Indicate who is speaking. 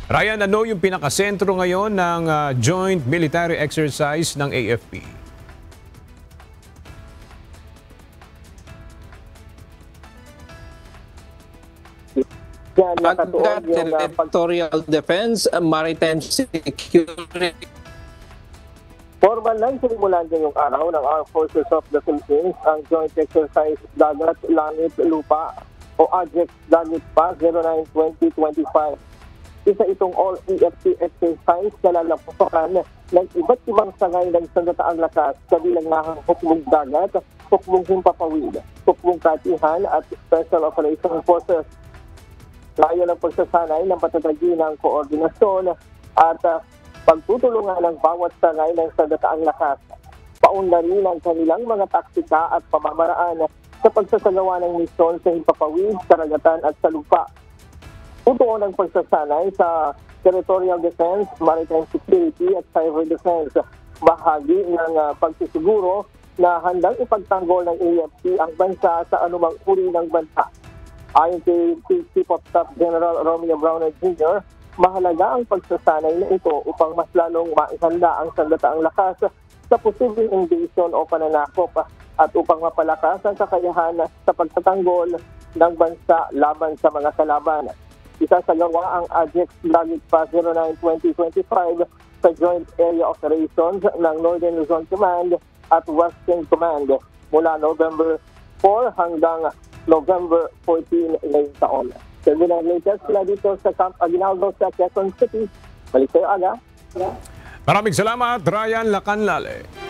Speaker 1: Ryan, ano yung pinakasentro ngayon ng joint military exercise ng AFP?
Speaker 2: Yan, nakatuon yung
Speaker 3: Territorial Defense, Maritime Security.
Speaker 2: formal na sinimulan ngayong araw ng Armed Forces of the Philippines ang Joint Exercise Dagat, Langit, Lupa o AJEX Dagat Pa 09-2025. Isa itong all-EFT exercise na lalapukan ng iba't ibang sangay ng sandataang lakas kabilang ng hukbong dagat, hukbong himpapawid, hukbong katihan at Special Operations Forces. Layo ng pagsasanay ng patatagi ng koordinasyon at pagtutulungan ng bawat sangay ng sandataang lakas. Paunlarin ang kanilang mga taktika at pamamaraan sa pagsasagawa ng misyon sa himpapawid, karagatan at sa lupa. Tutuon ang pagsasanay sa Territorial Defense, Maritime Security at Cyber Defense. Bahagi ng pagsisiguro na handang ipagtanggol ng AFP ang bansa sa anumang uri ng bansa. Ayon kay Chief of Staff General Romeo Browner Jr., mahalaga ang pagsasanay na ito upang mas lalong maihanda ang sandataang lakas sa posibleng invasion o pananakop at upang mapalakas ang kakayahan sa pagtatanggol ng bansa laban sa mga kalaban. Isasagawa ang AJEX Dagat Pa 09-2025 sa Joint Area Operations ng Northern Luzon Command at Western Command mula November 4 hanggang November 14 ngayong taon. Sa latest na dito sa Camp Aguinaldo sa Quezon City. Balik sa'yo, Aga.
Speaker 1: Maraming salamat, Ryan Lacanlale.